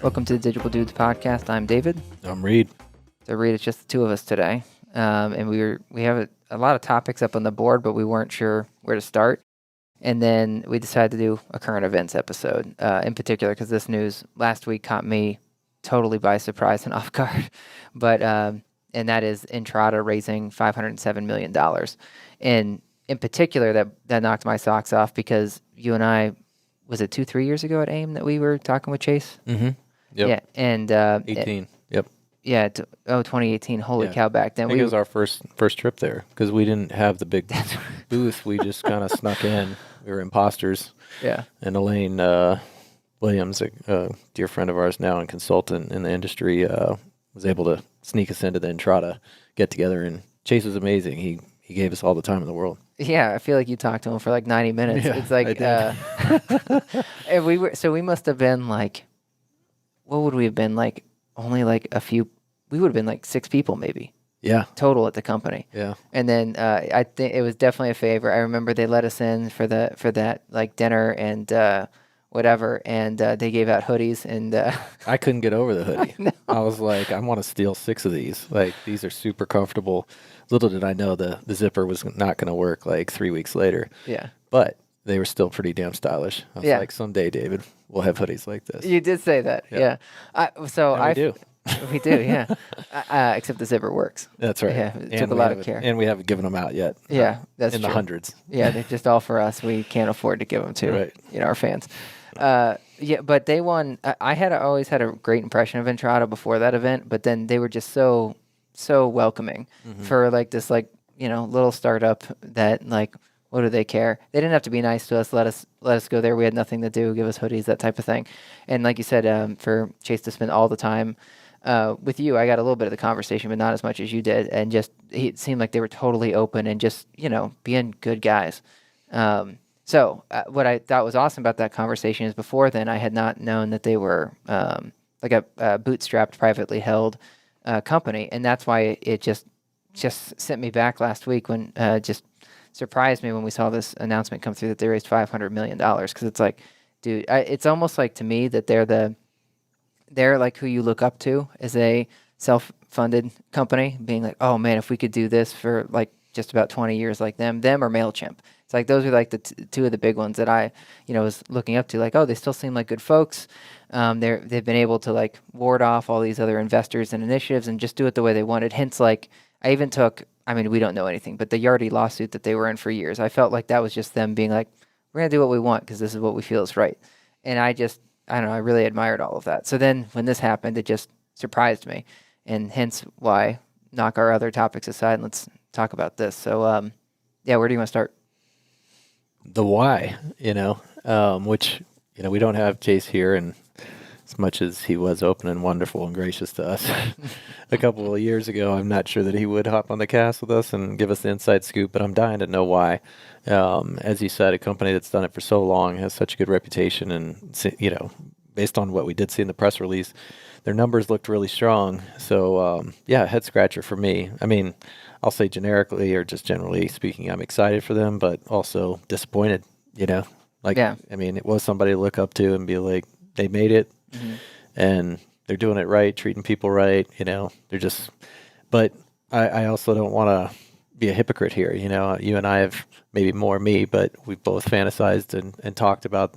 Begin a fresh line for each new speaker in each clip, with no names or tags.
Welcome to the Digible Dudes podcast. I'm David.
I'm Reid.
So Reid, it's just the two of us today, and we have a lot of topics up on the board, but we weren't sure where to start. And then we decided to do a current events episode, in particular because this news last week caught me totally by surprise and off guard. But and that is Entrata raising $507 million. And in particular, that knocked my socks off because you and I, was it 2-3 years ago at AIM that we were talking with Chase?
Mm-hmm. Yep.
Yeah, and
18. Yep.
Yeah, 2018. Holy cow! Back then,
I think it was our first trip there because we didn't have the big booth. We just kind of snuck in. We were imposters.
Yeah.
And Elaine Williams, a dear friend of ours now and consultant in the industry, was able to sneak us into the Entrata get together. And Chase was amazing. He gave us all the time in the world.
Yeah, I feel like you talked to him for like 90 minutes.
Yeah,
it's like, and we must have been like, what would we have been like? Only like a few. We would have been like 6 people maybe.
Yeah.
Total at the company.
Yeah.
And then I think it was definitely a favor. I remember they let us in for that like dinner and whatever, and they gave out hoodies and.
I couldn't get over the hoodie. I was like, I want to steal 6 of these. Like, these are super comfortable. Little did I know the zipper was not going to work like 3 weeks later.
Yeah.
But they were still pretty damn stylish. I was like, someday, David, we'll have hoodies like this.
You did say that. Yeah.
We do.
We do, yeah. Except the zipper works.
That's right.
Yeah, it took a lot of care.
And we haven't given them out yet.
Yeah, that's
in
true.
the hundreds.
Yeah, they're just all for us. We can't afford to give them to
Right.
our fans. Yeah, but they won. I always had a great impression of Entrata before that event, but then they were just so welcoming for like this little startup that like, what do they care? They didn't have to be nice to us. Let us go there. We had nothing to do. Give us hoodies, that type of thing. And like you said, for Chase to spend all the time with you, I got a little bit of the conversation, but not as much as you did. And just it seemed like they were totally open and just being good guys. So what I thought was awesome about that conversation is before then I had not known that they were like a bootstrapped, privately held company, and that's why it just sent me back last week when just surprised me when we saw this announcement come through that they raised $500 million, because it's like, dude, it's almost like to me that they're like who you look up to as a self-funded company, being like, oh man, if we could do this for like just about 20 years like them or MailChimp. It's like those are like the two of the big ones that I was looking up to, like, oh, they still seem like good folks. They've been able to like ward off all these other investors and initiatives and just do it the way they wanted. Hence, like I even took, we don't know anything, but the Yardi lawsuit that they were in for years, I felt like that was just them being like, we're going to do what we want because this is what we feel is right. And I don't know, I really admired all of that. So then when this happened, it just surprised me. And hence why knock our other topics aside and let's talk about this. So, where do you want to start?
The why, which, we don't have Chase here, and as much as he was open and wonderful and gracious to us a couple of years ago, I'm not sure that he would hop on the cast with us and give us the inside scoop, but I'm dying to know why. As you said, a company that's done it for so long, has such a good reputation, and, based on what we did see in the press release, their numbers looked really strong. So, head scratcher for me. I'll say generically or just generally speaking, I'm excited for them, but also disappointed, It was somebody to look up to and be like, they made it and they're doing it right, treating people right, they're just, but I also don't want to be a hypocrite here. You and I have, maybe more me, but we've both fantasized and talked about,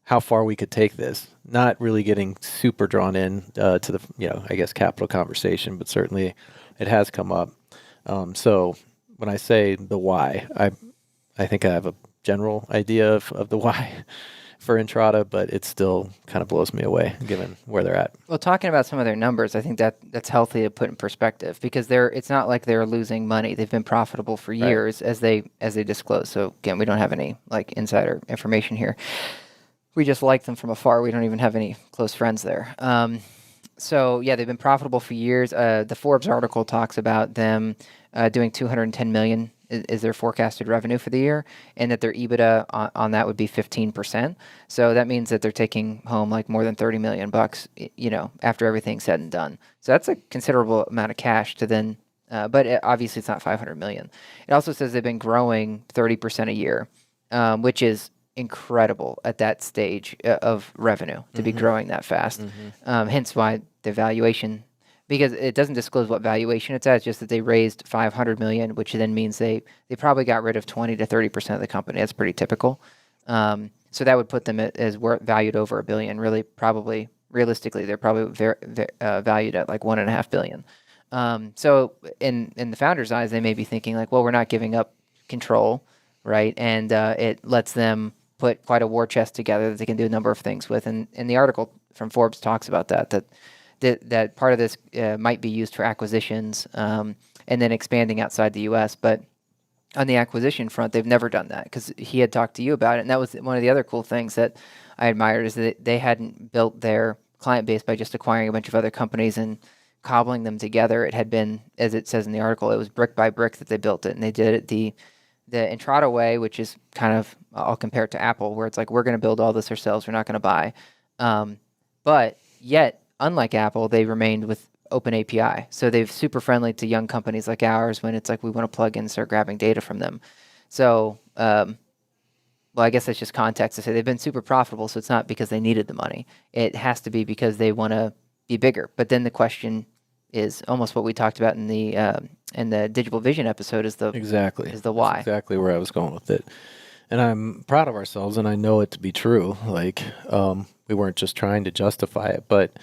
how far we could take this, not really getting super drawn in to the, capital conversation, but certainly it has come up. So when I say the why, I think I have a general idea of the why for Entrata, but it still kind of blows me away given where they're at.
Well, talking about some of their numbers, I think that's healthy to put in perspective because it's not like they're losing money. They've been profitable for years as they disclose. So again, we don't have any like insider information here. We just like them from afar. We don't even have any close friends there. They've been profitable for years. The Forbes article talks about them doing $210 million is their forecasted revenue for the year, and that their EBITDA on that would be 15%. So that means that they're taking home like more than $30 million, after everything's said and done. So that's a considerable amount of cash to then, obviously it's not $500 million. It also says they've been growing 30% a year, which is incredible at that stage of revenue to be growing that fast. Hence why the valuation, because it doesn't disclose what valuation it's at. It's just that they raised 500 million, which then means they probably got rid of 20 to 30% of the company. That's pretty typical. So that would put them as valued over $1 billion. Really, probably realistically, they're probably valued at like $1.5 billion. So in the founder's eyes, they may be thinking like, well, we're not giving up control, right? And it lets them put quite a war chest together that they can do a number of things with. And the article from Forbes talks about that part of this might be used for acquisitions and then expanding outside the U.S. But on the acquisition front, they've never done that because he had talked to you about it. And that was one of the other cool things that I admired is that they hadn't built their client base by just acquiring a bunch of other companies and cobbling them together. It had been, as it says in the article, it was brick by brick that they built it. And they did it the Entrata way, which is kind of, I'll compare it to Apple, where it's like, we're going to build all this ourselves. We're not going to buy. But yet, unlike Apple, they remained with open API. So they're super friendly to young companies like ours when it's like we want to plug in and start grabbing data from them. So, well, I guess that's just context to say they've been super profitable. So it's not because they needed the money. It has to be because they want to be bigger. But then the question is almost what we talked about in the Digible Vision episode is the why.
That's exactly where I was going with it. And I'm proud of ourselves, and I know it to be true. Like, we weren't just trying to justify it, but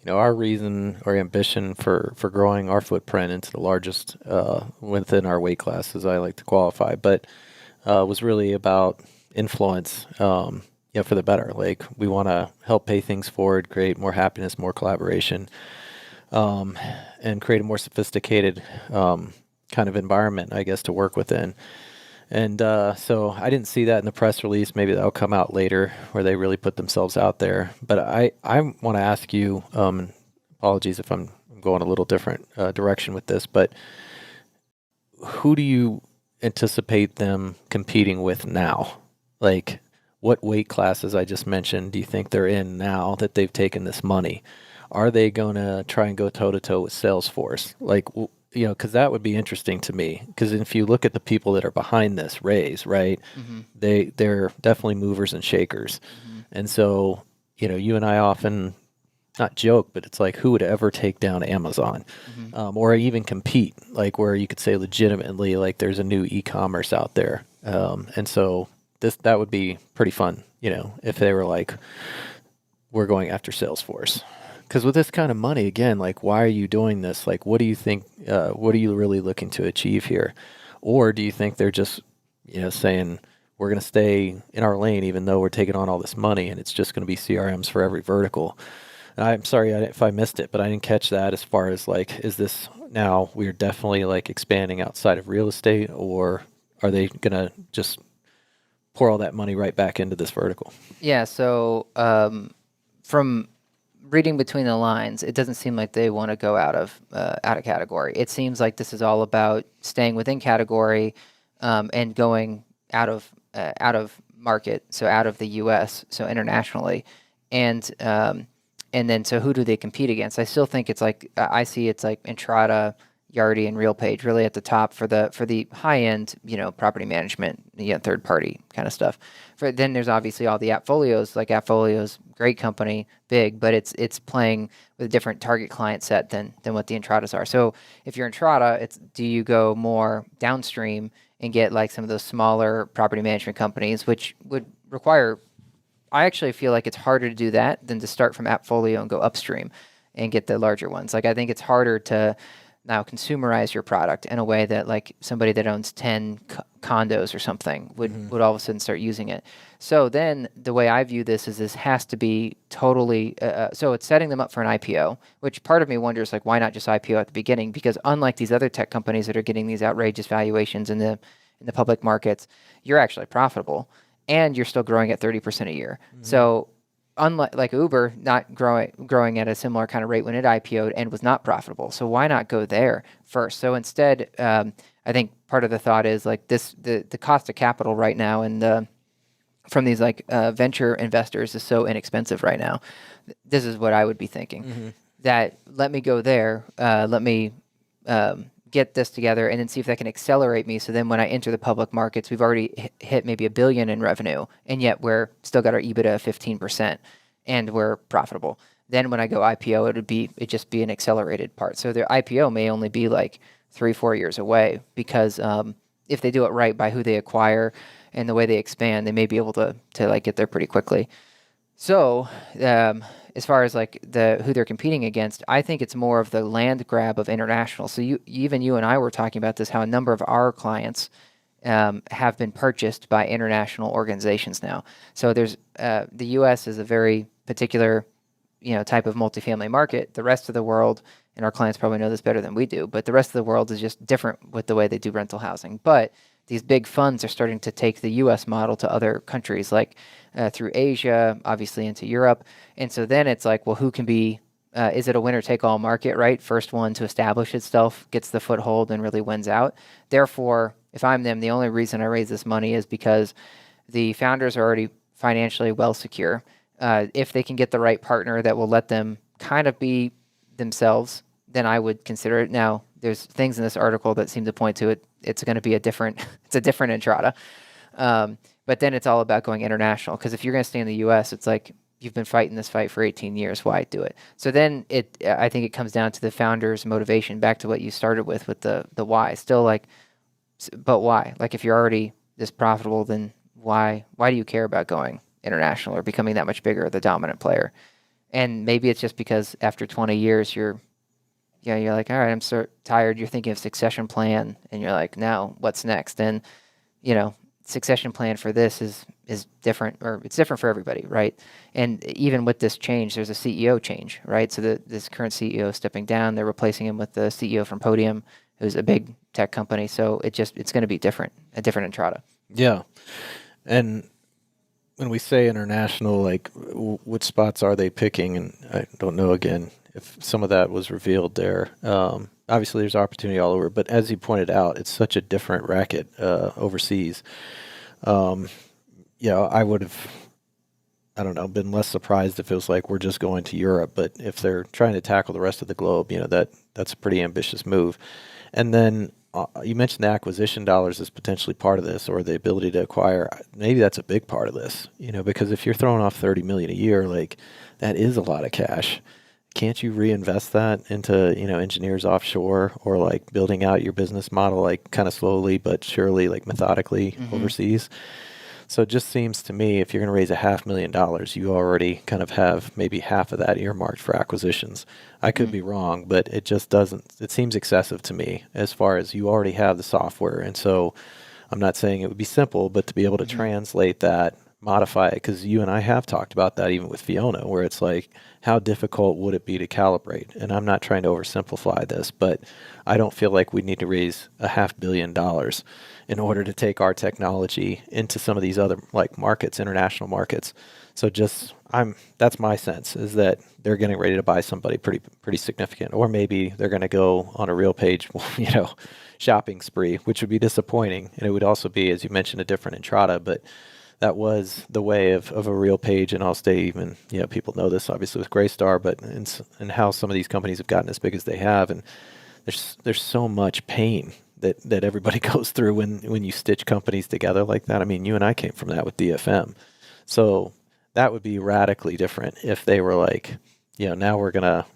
our reason or ambition for growing our footprint into the largest within our weight class, as I like to qualify, but was really about influence, for the better. Like, we want to help pay things forward, create more happiness, more collaboration, and create a more sophisticated kind of environment, I guess, to work within. And so I didn't see that in the press release. Maybe that'll come out later where they really put themselves out there. But I want to ask you, apologies if I'm going a little different direction with this, but who do you anticipate them competing with now? Like, what weight classes I just mentioned do you think they're in now that they've taken this money? Are they going to try and go toe-to-toe with Salesforce? Like, because that would be interesting to me. Because if you look at the people that are behind this raise, right, they're definitely movers and shakers. And so, you and I often not joke, but it's like, who would ever take down Amazon or even compete? Like, where you could say legitimately, like, there's a new e-commerce out there. And so that would be pretty fun, if they were like, we're going after Salesforce. Because with this kind of money, again, like, why are you doing this? Like, what do you think, what are you really looking to achieve here? Or do you think they're just, saying, we're going to stay in our lane even though we're taking on all this money and it's just going to be CRMs for every vertical? And I'm sorry if I missed it, but I didn't catch that as far as, like, is this now we're definitely, like, expanding outside of real estate, or are they going to just pour all that money right back into this vertical?
Yeah, so from reading between the lines, it doesn't seem like they want to go out of category. It seems like this is all about staying within category and going out of market, so out of the U.S., so internationally, and then so who do they compete against? I still think it's like I see it's like Entrata, Yardi, and RealPage really at the top for the high end, property management, third party kind of stuff. Then there's obviously all the Appfolios, like Appfolio's great company, big, but it's playing with a different target client set than what the Entratas are. So if you're Entrata, do you go more downstream and get like some of those smaller property management companies, which would require, I actually feel like it's harder to do that than to start from Appfolio and go upstream and get the larger ones. Like, I think it's harder to now consumerize your product in a way that, like, somebody that owns 10 condos or something would all of a sudden start using it. So then the way I view this is this has to be totally, so it's setting them up for an IPO, which part of me wonders, like, why not just IPO at the beginning? Because unlike these other tech companies that are getting these outrageous valuations in the public markets, you're actually profitable and you're still growing at 30% a year. So unlike like Uber, not growing at a similar kind of rate when it IPO'd and was not profitable. So why not go there first? So instead, I think part of the thought is like the cost of capital right now and from these like venture investors is so inexpensive right now. This is what I would be thinking. That let me go there, let me get get this together and then see if that can accelerate me. So then when I enter the public markets, we've already hit maybe $1 billion in revenue, and yet we're still got our EBITDA of 15%, and we're profitable. Then when I go IPO, it'd just be an accelerated part. So their IPO may only be like 3-4 years away, because if they do it right by who they acquire and the way they expand, they may be able to like get there pretty quickly. So as far as like who they're competing against, I think it's more of the land grab of international. So you and I were talking about this, how a number of our clients have been purchased by international organizations now. So there's the U.S. is a very particular type of multifamily market. The rest of the world, and our clients probably know this better than we do, but the rest of the world is just different with the way they do rental housing. But these big funds are starting to take the U.S. model to other countries, like through Asia, obviously into Europe. And so then it's like, well, who can be, is it a winner-take-all market, right? First one to establish itself gets the foothold and really wins out. Therefore, if I'm them, the only reason I raise this money is because the founders are already financially well secure. If they can get the right partner that will let them kind of be themselves, then I would consider it. Now, there's things in this article that seem to point to it. It's going to be it's a different Entrata. But then it's all about going international, because if you're going to stay in the U.S., it's like you've been fighting this fight for 18 years. Why do it? So then I think it comes down to the founder's motivation, back to what you started with the why. Still like, but why? Like, if you're already this profitable, then why do you care about going international or becoming that much bigger, the dominant player? And maybe it's just because after 20 years, you're like, all right, I'm so tired. You're thinking of succession plan, and you're like, now what's next? And succession plan for this is different, or it's different for everybody, right? And even with this change, there's a CEO change, right? So this current CEO is stepping down. They're replacing him with the CEO from Podium, who's a big tech company. So it's going to be different, a different Entrata.
Yeah. And when we say international, like which spots are they picking? And I don't know, again, if some of that was revealed there. Obviously, there's opportunity all over, but as you pointed out, it's such a different racket overseas. I would have, I don't know, been less surprised if it was like we're just going to Europe. But if they're trying to tackle the rest of the globe, that's a pretty ambitious move. And then you mentioned the acquisition dollars as potentially part of this, or the ability to acquire. Maybe that's a big part of this, because if you're throwing off $30 million a year, like that is a lot of cash. Can't you reinvest that into, engineers offshore, or like building out your business model, like kind of slowly but surely, like methodically overseas? So it just seems to me, if you're going to raise $500,000, you already kind of have maybe half of that earmarked for acquisitions. I could be wrong, but it just doesn't, it seems excessive to me, as far as you already have the software. And so I'm not saying it would be simple, but to be able to translate that, modify it, because you and I have talked about that even with Fiona, where it's like, how difficult would it be to calibrate? And I'm not trying to oversimplify this, but I don't feel like we need to raise $500 million in order to take our technology into some of these other like markets, international markets. So that's my sense, is that they're getting ready to buy somebody pretty significant, or maybe they're going to go on a real page, shopping spree, which would be disappointing. And it would also be, as you mentioned, a different Entrata, but that was the way of a real page. And I'll stay even, people know this obviously with Graystar, but and how some of these companies have gotten as big as they have. And there's so much pain that everybody goes through when you stitch companies together like that. I mean, you and I came from that with DFM. So that would be radically different if they were like, now we're going to,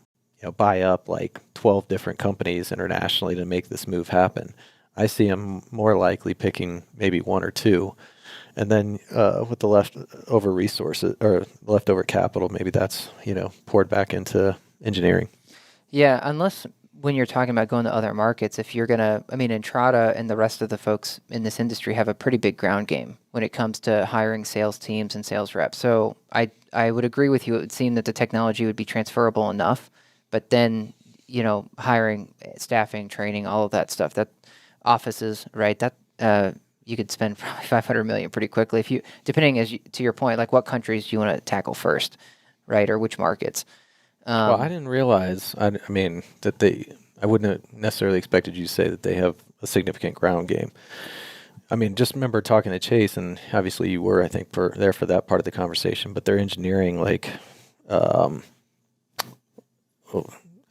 buy up like 12 different companies internationally to make this move happen. I see them more likely picking maybe one or two. And then with the leftover resources or leftover capital, maybe that's, poured back into engineering.
Yeah, unless when you're talking about going to other markets, if you're going to, Entrata and the rest of the folks in this industry have a pretty big ground game when it comes to hiring sales teams and sales reps. So I would agree with you. It would seem that the technology would be transferable enough, but then, hiring, staffing, training, all of that stuff, that offices, right? That, you could spend probably $500 million pretty quickly depending to your point, like what countries do you want to tackle first, right? Or which markets?
Well, I didn't realize, that I wouldn't have necessarily expected you to say that they have a significant ground game. Just remember talking to Chase, and obviously you were, I think, for that part of the conversation, but their engineering, like,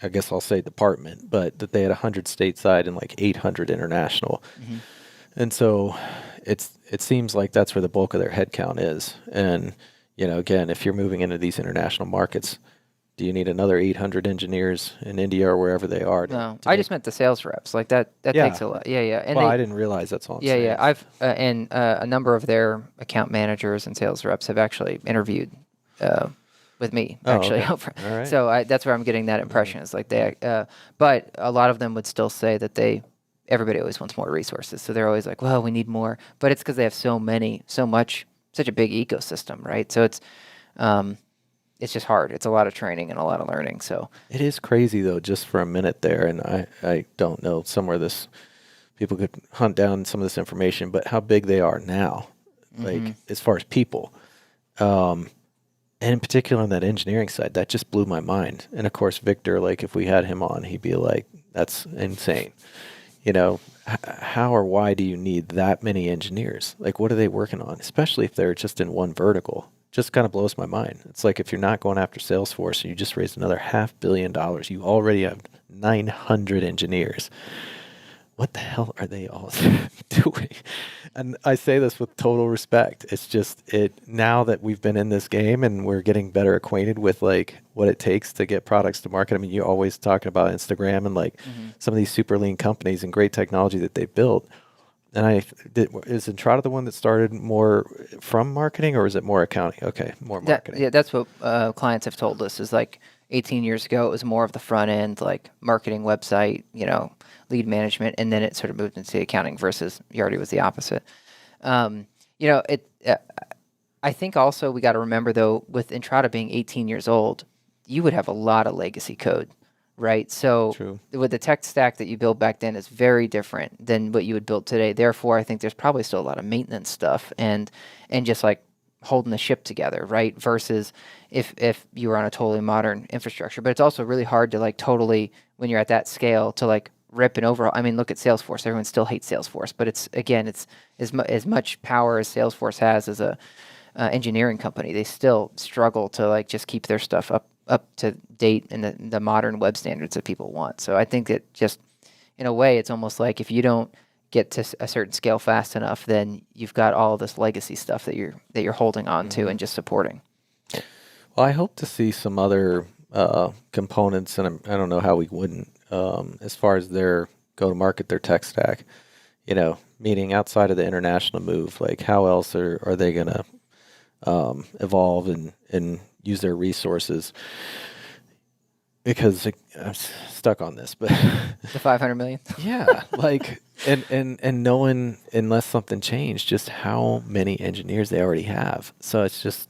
I guess I'll say department, but that they had 100 stateside and like 800 international. And so it seems like that's where the bulk of their headcount is. And, again, if you're moving into these international markets, do you need another 800 engineers in India or wherever they are?
No, I just meant the sales reps. Like that takes a lot. Yeah, yeah. And
I didn't realize that's all I'm saying.
Yeah. I've and a number of their account managers and sales reps have actually interviewed with me. Actually,
All right.
So that's where I'm getting that impression. It's like they, but a lot of them would still say that everybody always wants more resources. So they're always like, well, we need more. But it's because they have such a big ecosystem, right? So it's just hard. It's a lot of training and a lot of learning. So
it is crazy though, just for a minute there. And I don't know somewhere people could hunt down some of this information, but how big they are now, like as far as people, and in particular on that engineering side, that just blew my mind. And of course, Victor, like if we had him on, he'd be like, that's insane. How or why do you need that many engineers? Like, what are they working on? Especially if they're just in one vertical. Just kind of blows my mind. It's like if you're not going after Salesforce and you just raised another $500 million, you already have 900 engineers. What the hell are they all doing? And I say this with total respect. It's just now that we've been in this game and we're getting better acquainted with like what it takes to get products to market. I mean, you're always talking about Instagram and like some of these super lean companies and great technology that they've built. And is Entrata the one that started more from marketing, or is it more accounting? Okay, more marketing.
That's what clients have told us is like 18 years ago, it was more of the front end, like marketing, website, lead management, and then it sort of moved into accounting versus Yardi was the opposite. I think also we got to remember though, with Entrata being 18 years old, you would have a lot of legacy code. Right. So
True.
With the tech stack that you built back then is very different than what you would build today. Therefore, I think there's probably still a lot of maintenance stuff and just like holding the ship together, right? Versus if you were on a totally modern infrastructure. But it's also really hard to like totally, when you're at that scale, to like rip and overhaul. I mean, look at Salesforce. Everyone still hates Salesforce, but it's as much power as Salesforce has as a engineering company. They still struggle to like just keep their stuff up to date in the modern web standards that people want. So I think that just in a way, it's almost like if you don't get to a certain scale fast enough, then you've got all this legacy stuff that you're holding on to and just supporting.
Well, I hope to see some other components, and I don't know how we wouldn't, as far as their go-to-market, their tech stack, meaning outside of the international move, like how else are they going to evolve and use their resources, because I'm stuck on this, but
the 500 million.
Yeah, like and knowing, unless something changed, just how many engineers they already have. So it's just,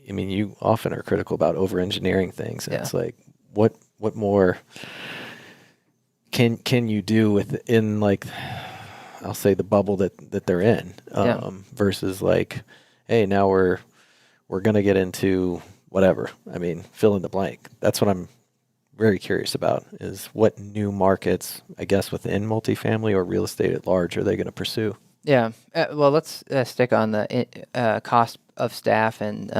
I mean, you often are critical about over engineering things, and it's like what more can you do within, like, I'll say the bubble that they're in, versus like, hey, now we're gonna get into whatever. I mean, fill in the blank. That's what I'm very curious about, is what new markets, I guess, within multifamily or real estate at large, are they going to pursue?
Yeah. Well, let's stick on the cost of staff and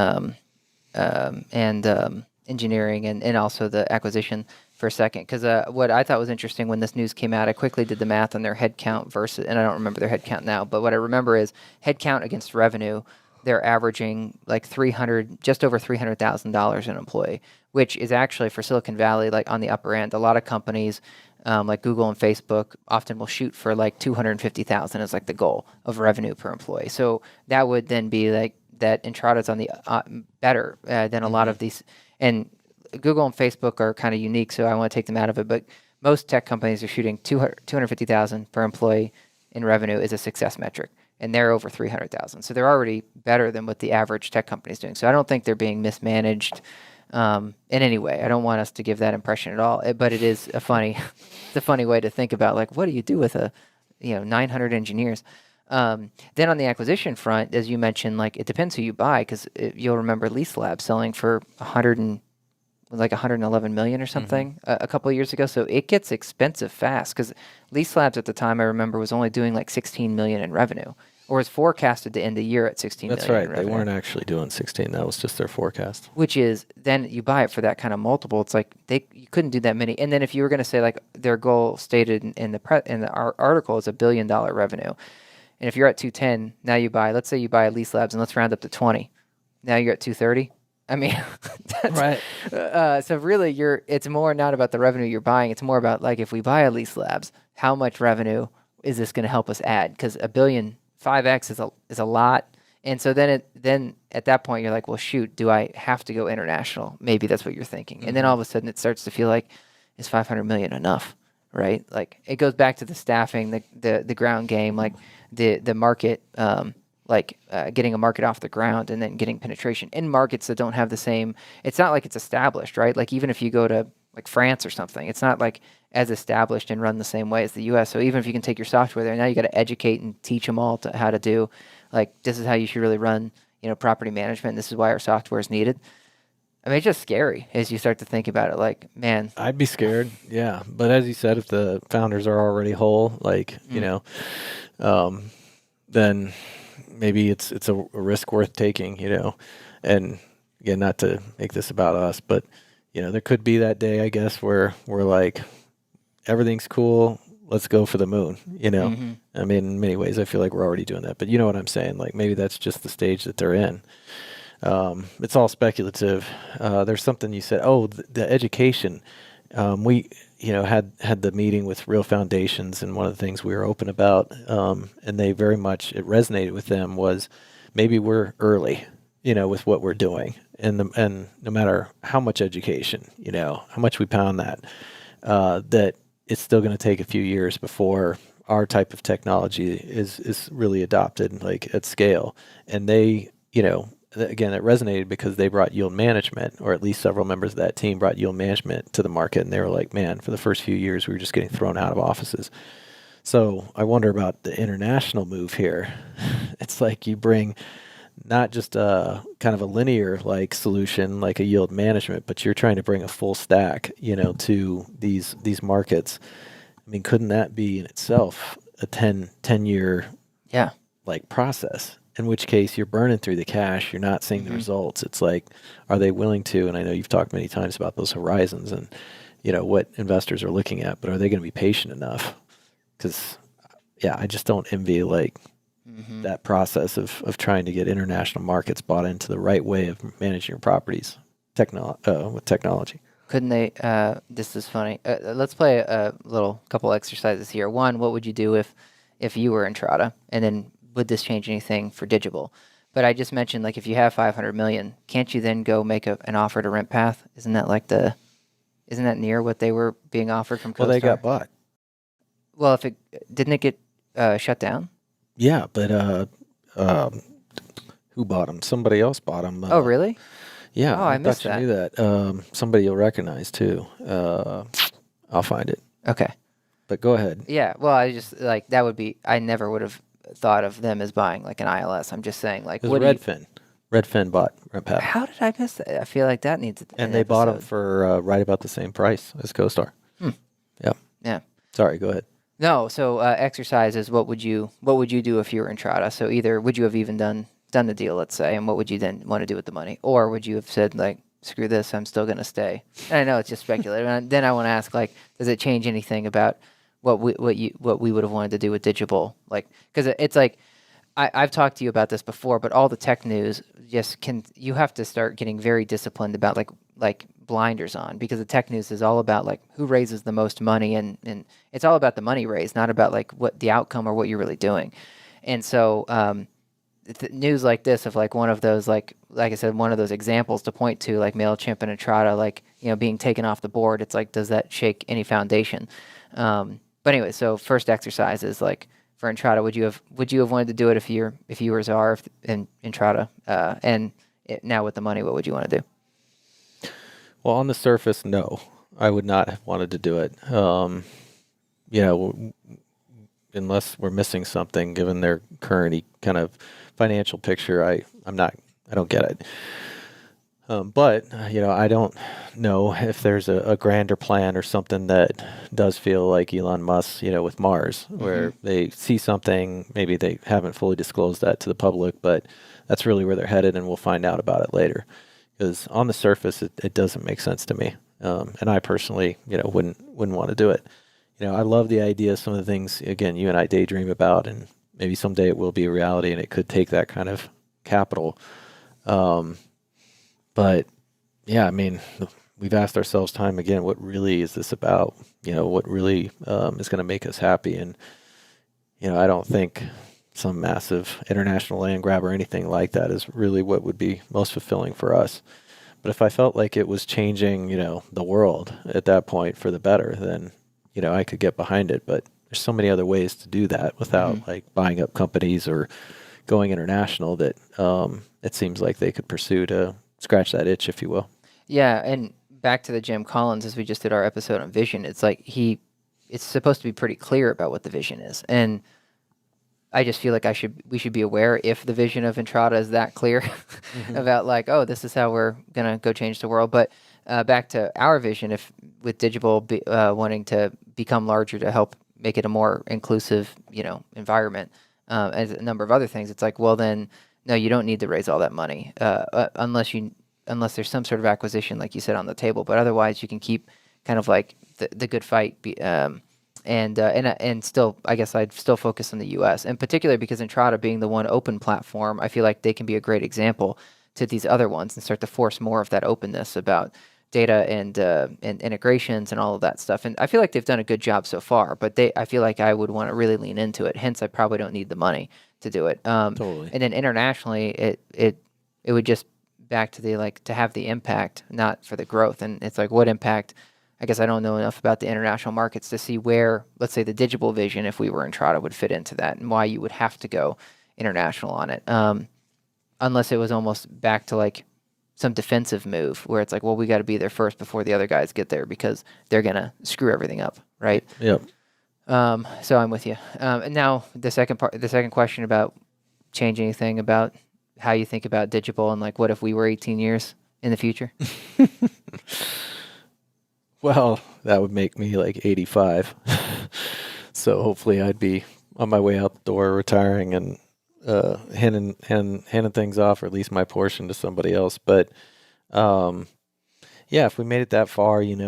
engineering and also the acquisition for a second. Because what I thought was interesting when this news came out, I quickly did the math on their headcount versus, and I don't remember their headcount now, but what I remember is headcount against revenue. They're averaging like just over $300,000 an employee, which is actually for Silicon Valley, like on the upper end. A lot of companies like Google and Facebook often will shoot for like 250,000 as like the goal of revenue per employee. So that would then be like that Entrata's on the better than a lot of these. And Google and Facebook are kind of unique, so I want to take them out of it. But most tech companies are shooting 250,000 per employee in revenue is a success metric. And they're over 300,000. So they're already better than what the average tech company is doing. So I don't think they're being mismanaged in any way. I don't want us to give that impression at all. But it is it's a funny way to think about, like, what do you do with 900 engineers? Then on the acquisition front, as you mentioned, like, it depends who you buy, because you'll remember Lease Lab selling for 111 million or something a couple of years ago. So it gets expensive fast, because Lease Labs at the time, I remember, was only doing like 16 million in revenue. or is forecasted to end the year at 16
That's
million.
right. They weren't actually doing 16. That was just their forecast.
Which is, then you buy it for that kind of multiple. It's like you couldn't do that many. And then if you were going to say like their goal stated in the article is $1 billion revenue, and if you're at 210, now let's say you buy Lease Labs, and let's round up to 20. Now you're at 230. I mean, that's,
Right.
So really, it's more not about the revenue you're buying. It's more about like if we buy a Lease Labs, how much revenue is this going to help us add? Because $1 billion, 5x is a lot. And so then at that point you're like, well, shoot, do I have to go international? Maybe that's what you're thinking. And then all of a sudden it starts to feel like, is 500 million enough? Right? Like it goes back to the staffing, the ground game, like the market, getting a market off the ground and then getting penetration in markets that don't have the same. It's not like it's established, right? Like even if you go to like France or something, it's not like as established and run the same way as the U.S. So even if you can take your software there, now you got to educate and teach them all how to do. Like this is how you should really run, property management. This is why our software is needed. I mean, it's just scary as you start to think about it. Like, man,
I'd be scared. Yeah. But as you said, if the founders are already whole, like, then maybe it's a risk worth taking, and again, not to make this about us, but there could be that day, I guess, where we're like, everything's cool. Let's go for the moon, I mean, in many ways, I feel like we're already doing that, but you know what I'm saying? Like maybe that's just the stage that they're in. It's all speculative. There's something you said, the education. We, had the meeting with Real Foundations, and one of the things we were open about, and they very much, it resonated with them was maybe we're early, with what we're doing. And no matter how much education, how much we pound that it's still going to take a few years before our type of technology is really adopted like at scale. And they, again, it resonated because they brought yield management, or at least several members of that team brought yield management to the market. And they were like, man, for the first few years, we were just getting thrown out of offices. So I wonder about the international move here. It's like you bring not just a kind of a linear like solution, like a yield management, but you're trying to bring a full stack, to these markets. I mean, couldn't that be in itself a 10-year like process? In which case you're burning through the cash, you're not seeing the results. It's like, are they willing to, and I know you've talked many times about those horizons and, what investors are looking at, but are they going to be patient enough? Because, I just don't envy like that process of trying to get international markets bought into the right way of managing your properties with technology.
Couldn't they, this is funny. Let's play a couple exercises here. One, what would you do if you were Entrata? And then would this change anything for Digible? But I just mentioned, like, if you have 500 million, can't you then go make an offer to RentPath? Isn't that near what they were being offered from CoStar?
Well, they got bought.
Well, didn't it get shut down?
Yeah, but who bought them? Somebody else bought them.
Oh, really?
Yeah.
Oh, I missed that.
You knew that. Somebody you'll recognize too. I'll find it.
Okay.
But go ahead.
Yeah. Well, I just like that would be. I never would have thought of them as buying like an ILS. I'm just saying, like,
what Redfin. Redfin bought RentPath.
How did I miss that? I feel like that needs.
And they bought them for right about the same price as CoStar. Yep.
Yeah.
Sorry. Go ahead.
No. So exercises. What would you do if you were Entrata? So either would you have even done the deal, let's say, and what would you then want to do with the money, or would you have said like, screw this, I'm still going to stay? And I know it's just speculative. And then I want to ask, like, does it change anything about what we would have wanted to do with Digible? Like, because it's like, I've talked to you about this before, but all the tech news you have to start getting very disciplined about like blinders on, because the tech news is all about like who raises the most money, and it's all about the money raised, not about like what the outcome or what you're really doing. And so news like this of like one of those like I said, one of those examples to point to, like MailChimp and Entrata, like, being taken off the board. It's like, does that shake any foundation? But anyway, so first exercise is like, for Entrata, would you have wanted to do it if you were Czar in Entrata? Now with the money, what would you want to do?
Well, on the surface, no, I would not have wanted to do it. Unless we're missing something, given their current kind of financial picture, I don't get it. But I don't know if there's a grander plan or something that does feel like Elon Musk, with Mars, where they see something, maybe they haven't fully disclosed that to the public, but that's really where they're headed, and we'll find out about it later. Because on the surface, it doesn't make sense to me, and I personally, wouldn't want to do it. I love the idea of some of the things, again, you and I daydream about, and maybe someday it will be a reality, and it could take that kind of capital. But yeah, I mean, we've asked ourselves time again, what really is this about? What really is going to make us happy? And, I don't think some massive international land grab or anything like that is really what would be most fulfilling for us. But if I felt like it was changing, the world at that point for the better, then, I could get behind it. But there's so many other ways to do that without like buying up companies or going international that it seems like they could pursue to scratch that itch, if you will.
Yeah, and back to the Jim Collins, as we just did our episode on vision, it's like it's supposed to be pretty clear about what the vision is. And I just feel like we should be aware if the vision of Entrata is that clear about like, oh, this is how we're gonna go change the world. But back to our vision, if with Digible wanting to become larger to help make it a more inclusive, environment, and a number of other things, it's like, well, then no, you don't need to raise all that money unless there's some sort of acquisition, like you said, on the table. But otherwise, you can keep kind of like the good fight. And still, I guess I'd still focus on the U.S. and particularly because Entrata being the one open platform, I feel like they can be a great example to these other ones and start to force more of that openness about data and integrations and all of that stuff. And I feel like they've done a good job so far, but I feel like I would want to really lean into it. Hence, I probably don't need the money to do it.
Totally.
And then internationally, it would just back to the like to have the impact, not for the growth. And it's like what impact? I guess I don't know enough about the international markets to see where, let's say, the Digible vision, if we were Entrata, would fit into that, and why you would have to go international on it, unless it was almost back to like some defensive move where it's like, well, we got to be there first before the other guys get there because they're gonna screw everything up, right?
Yep.
So I'm with you. And now the second question about change anything about how you think about Digible and like, what if we were 18 years in the future?
Well, that would make me like 85. So hopefully I'd be on my way out the door, retiring and handing things off, or at least my portion, to somebody else. But yeah, if we made it that far, you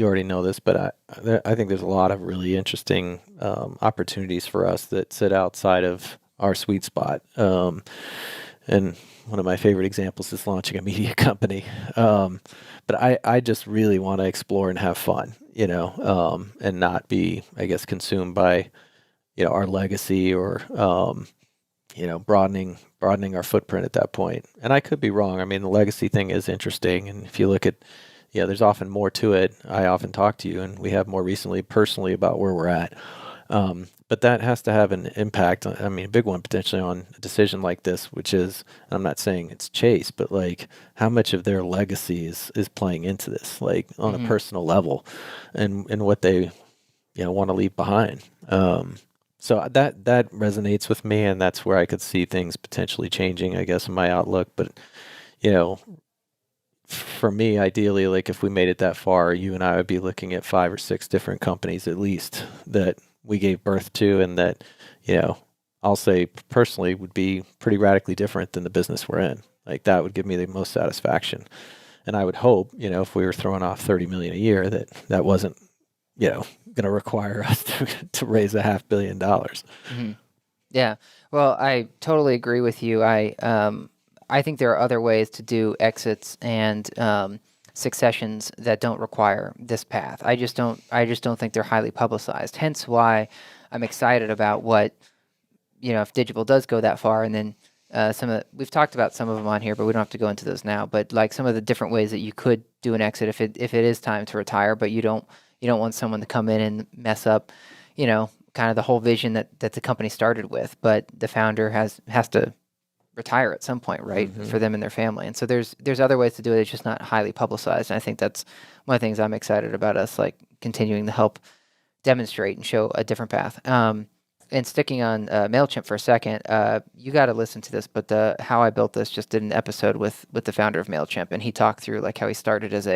already know this, but I think there's a lot of really interesting opportunities for us that sit outside of our sweet spot. And one of my favorite examples is launching a media company. But I just really want to explore and have fun, and not be, I guess, consumed by, our legacy or, broadening our footprint at that point. And I could be wrong. I mean, the legacy thing is interesting. And if you look at, there's often more to it. I often talk to you, and we have more recently personally about where we're at. But that has to have an impact, a big one potentially, on a decision like this, which is, I'm not saying it's Chase, but like how much of their legacy is playing into this, like on a personal level, and what they, want to leave behind. So that resonates with me, and that's where I could see things potentially changing, I guess, in my outlook. But, for me, ideally, like if we made it that far, you and I would be looking at 5 or 6 different companies at least that we gave birth to, and that, I'll say personally would be pretty radically different than the business we're in. Like that would give me the most satisfaction. And I would hope, if we were throwing off 30 million a year, that wasn't, going to require us to raise $500 million.
Mm-hmm. Yeah. Well, I totally agree with you. I think there are other ways to do exits and successions that don't require this path. I just don't think they're highly publicized. Hence why I'm excited about what, if Digible does go that far, and then we've talked about some of them on here, but we don't have to go into those now. But like some of the different ways that you could do an exit if it is time to retire, but you don't want someone to come in and mess up, kind of the whole vision that the company started with. But the founder has to retire at some point, right, for them and their family. And so there's other ways to do it. It's just not highly publicized. And I think that's one of the things I'm excited about us, like continuing to help demonstrate and show a different path. and sticking on Mailchimp for a second, you got to listen to this. But the How I Built This just did an episode with the founder of Mailchimp, and he talked through like how he started as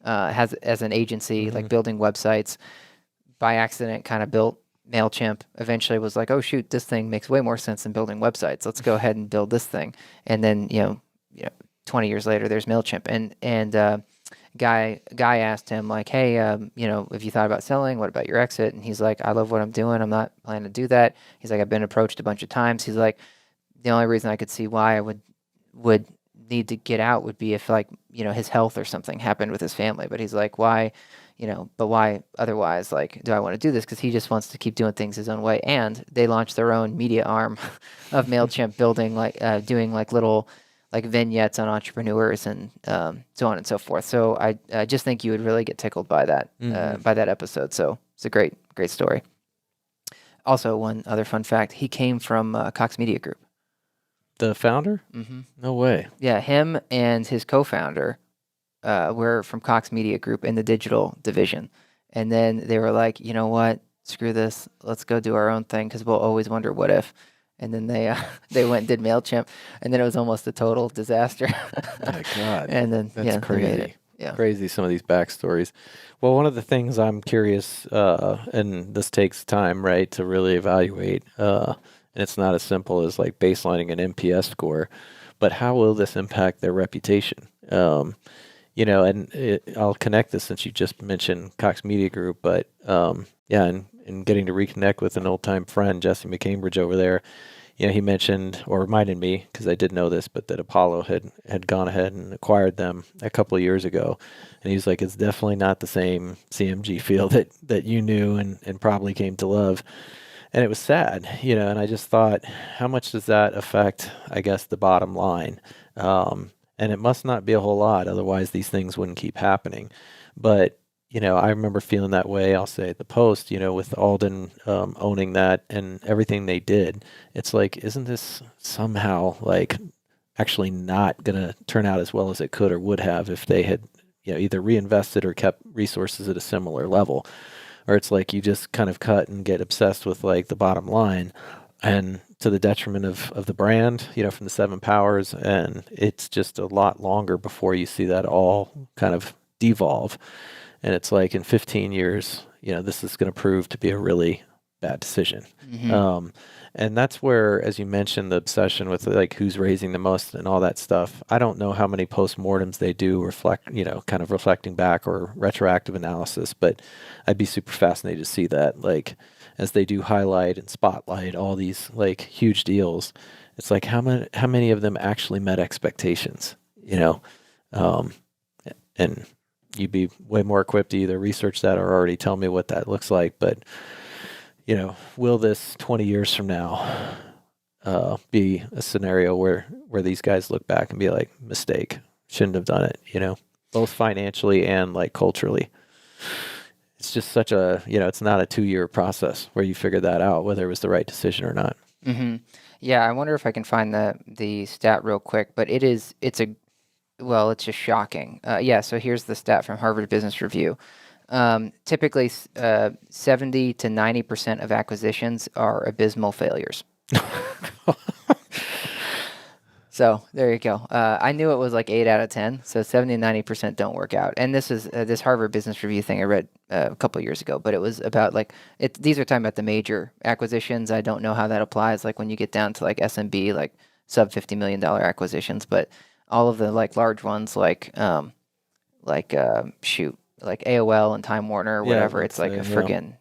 as an agency, like building websites. By accident, kind of built Mailchimp. Eventually, was like, oh shoot, this thing makes way more sense than building websites. Let's go ahead and build this thing. And then 20 years later, there's Mailchimp, and guy asked him like, hey, if you thought about selling, what about your exit? And he's like, I love what I'm doing. I'm not planning to do that. He's like, I've been approached a bunch of times. He's like, the only reason I could see why I would need to get out would be if like, his health or something happened with his family. But he's like, why, but why otherwise, like, do I want to do this? Because he just wants to keep doing things his own way. And they launched their own media arm of Mailchimp, building like, doing like little like vignettes on entrepreneurs and so on and so forth. So I just think you would really get tickled by that episode. So it's a great story. Also, one other fun fact: he came from Cox Media Group.
The founder?
Mm-hmm.
No way.
Yeah, him and his co-founder were from Cox Media Group in the digital division, and then they were like, you know what? Screw this. Let's go do our own thing because we'll always wonder what if. And then they went and did Mailchimp, and then it was almost a total disaster.
Oh my God,
and then
that's crazy.
Yeah,
crazy some of these backstories. Well, one of the things I'm curious, and this takes time, right, to really evaluate, and it's not as simple as like baselining an NPS score, but how will this impact their reputation? And I'll connect this since you just mentioned Cox Media Group, but and getting to reconnect with an old-time friend, Jesse McCambridge over there, he mentioned or reminded me, because I did know this, but that Apollo had gone ahead and acquired them a couple of years ago. And he was like, it's definitely not the same CMG feel that you knew and probably came to love. And it was sad, and I just thought, how much does that affect, I guess, the bottom line? And it must not be a whole lot, otherwise these things wouldn't keep happening. But I remember feeling that way, I'll say at the Post, with Alden owning that and everything they did. It's like, isn't this somehow like actually not going to turn out as well as it could or would have if they had, either reinvested or kept resources at a similar level? Or it's like you just kind of cut and get obsessed with like the bottom line and to the detriment of the brand, from the Seven Powers. And it's just a lot longer before you see that all kind of devolve. And it's like in 15 years, this is going to prove to be a really bad decision. Mm-hmm. And that's where, as you mentioned, the obsession with like who's raising the most and all that stuff. I don't know how many postmortems they do reflect, kind of reflecting back or retroactive analysis, but I'd be super fascinated to see that, like, as they do highlight and spotlight all these like huge deals. It's like how many of them actually met expectations, and you'd be way more equipped to either research that or already tell me what that looks like. But, will this 20 years from now be a scenario where these guys look back and be like, mistake, shouldn't have done it, both financially and like culturally? It's just such a, it's not a 2-year process where you figure that out, whether it was the right decision or not.
Mm-hmm. Yeah, I wonder if I can find the stat real quick, but it's just shocking. So here's the stat from Harvard Business Review. Typically, 70 to 90% of acquisitions are abysmal failures. So there you go. I knew it was like 8 out of 10. So 70 to 90% don't work out. And this is this Harvard Business Review thing I read a couple of years ago, but it was about like these are talking about the major acquisitions. I don't know how that applies. Like when you get down to like SMB, like sub $50 million acquisitions, but all of the like large ones, like AOL and Time Warner or whatever, it's like a friggin',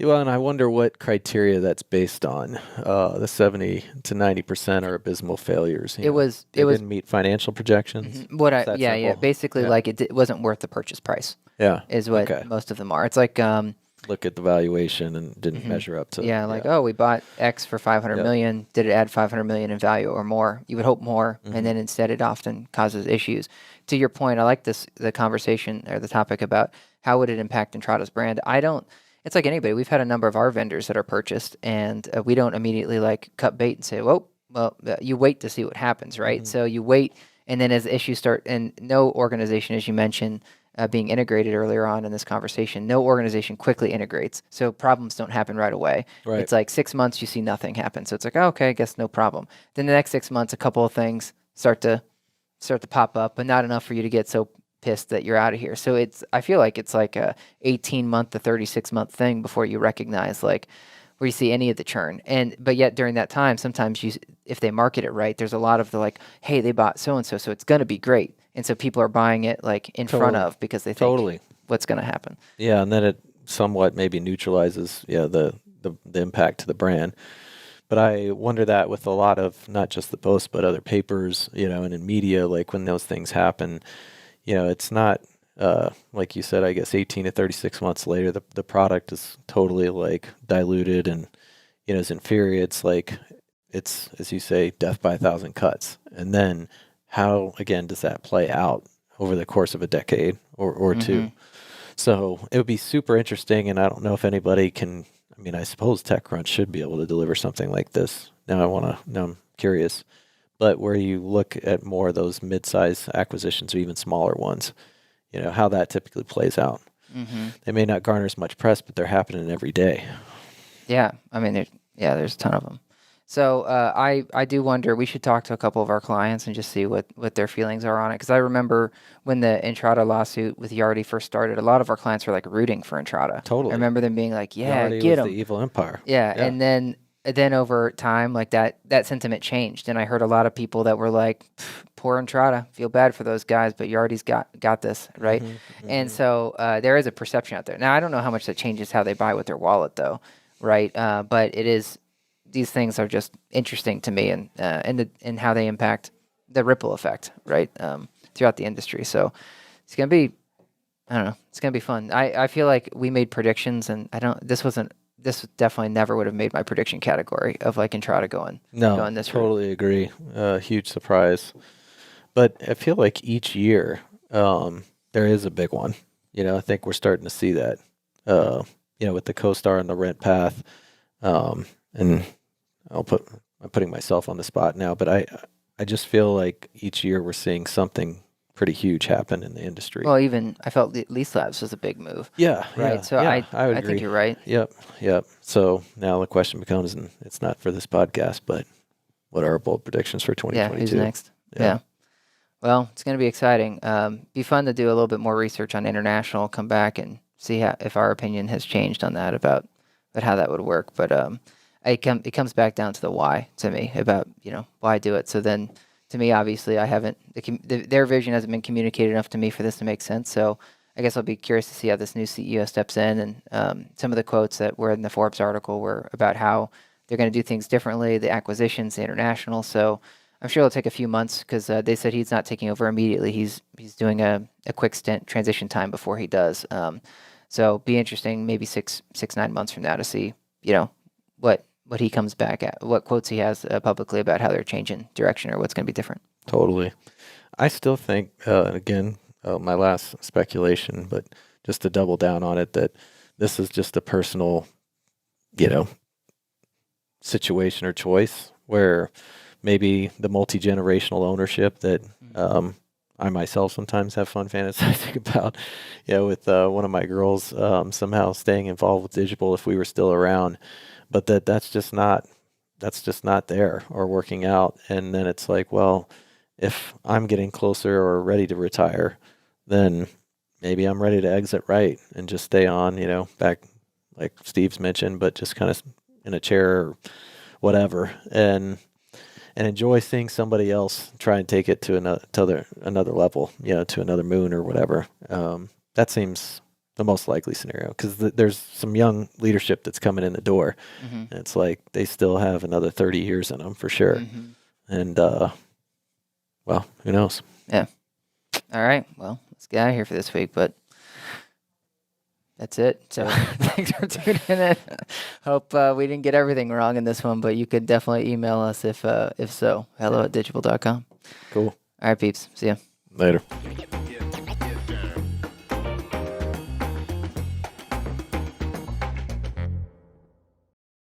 Well, and I wonder what criteria that's based on. The 70 to 90% are abysmal failures. They didn't meet financial projections.
Mm-hmm. Basically, like it wasn't worth the purchase price.
Yeah,
is what most of them are. It's like
look at the valuation and didn't measure up to.
We bought X for 500 million. Did it add 500 million in value or more? You would hope more, and then instead it often causes issues. To your point, I like the conversation or the topic about how would it impact Entrata's brand. It's like anybody. We've had a number of our vendors that are purchased, and we don't immediately like cut bait and say, well, you wait to see what happens, right? Mm-hmm. So you wait, and then as issues start, and no organization, as you mentioned, being integrated earlier on in this conversation, no organization quickly integrates. So problems don't happen right away.
Right.
It's like 6 months, you see nothing happen. So it's like, oh, okay, I guess no problem. Then the next 6 months, a couple of things start to pop up, but not enough for you to get so pissed that you're out of here. So I feel like it's like a 18-month to 36-month thing before you recognize like where you see any of the churn. But yet during that time, sometimes if they market it right, there's a lot of the like, hey, they bought so-and-so, so it's going to be great. And so people are buying it like in front of because they think what's going to happen.
Yeah. And then it somewhat maybe neutralizes, the impact to the brand. But I wonder that with a lot of not just the Post, but other papers, and in media, like when those things happen, it's not, like you said, I guess 18 to 36 months later, the product is totally like diluted and, is inferior. It's like, it's, as you say, death by 1,000 cuts. And then how, again, does that play out over the course of a decade or two? So it would be super interesting. And I don't know if anybody can, I suppose TechCrunch should be able to deliver something like this. Now I'm curious. But where you look at more of those mid-size acquisitions or even smaller ones, how that typically plays out. They may not garner as much press, but they're happening every day.
Yeah. There's a ton of them. So I do wonder, we should talk to a couple of our clients and just see what their feelings are on it. Because I remember when the Entrata lawsuit with Yardi first started, a lot of our clients were like rooting for Entrata.
Totally.
I remember them being like, yeah,
Yardi
get
was
them.
the evil empire.
Yeah. And then over time, like that sentiment changed. And I heard a lot of people that were like, poor Entrata, feel bad for those guys, but Yardi's got this, right? And so there is a perception out there. Now, I don't know how much that changes how they buy with their wallet, though, right? But it is, these things are just interesting to me and how they impact the ripple effect, right, throughout the industry. So it's going to be, I don't know, it's going to be fun. I feel like we made predictions, and this definitely never would have made my prediction category of like Entrata going this
totally
route.
Agree. Huge surprise. But I feel like each year there is a big one. I think we're starting to see that, with the CoStar and the Rent Path. And I'm putting myself on the spot now, but I just feel like each year we're seeing something pretty huge happen in the industry.
Well, even I felt Lease Labs was a big move.
Yeah.
Right.
Yeah,
So
I would
I
agree.
think you're right.
Yep. So now the question becomes, and it's not for this podcast, but what are our bold predictions for 2022?
Yeah. Who's next? Yeah. Well, it's going to be exciting. Be fun to do a little bit more research on international. Come back and see if our opinion has changed on that about how that would work. But it comes back down to the why to me about why do it. So then, to me, obviously, I haven't their vision hasn't been communicated enough to me for this to make sense. So I guess I'll be curious to see how this new CEO steps in. And some of the quotes that were in the Forbes article were about how they're going to do things differently, the acquisitions, the international. So I'm sure it'll take a few months because they said he's not taking over immediately. He's doing a quick stint transition time before he does. So be interesting, maybe 9 months from now to see what he comes back at, what quotes he has publicly about how they're changing direction or what's going to be different.
Totally. I still think, again, my last speculation, but just to double down on it, that this is just a personal, situation or choice where maybe the multi-generational ownership that I myself sometimes have fun fantasizing about, with one of my girls somehow staying involved with Digible if we were still around, but that's just not there or working out. And then it's like, well, if I'm getting closer or ready to retire, then maybe I'm ready to exit Right and just stay on, back like Steve's mentioned, but just kind of in a chair or whatever, and enjoy seeing somebody else try and take it to another level, to another moon or whatever. That seems the most likely scenario because there's some young leadership that's coming in the door. And it's like they still have another 30 years in them for sure. And, well, who knows?
Yeah. All right. Well, let's get out of here for this week, but that's it. So thanks for tuning in. Hope we didn't get everything wrong in this one, but you could definitely email us if so. hello@digible.com.
Cool.
All right, peeps. See ya.
Later.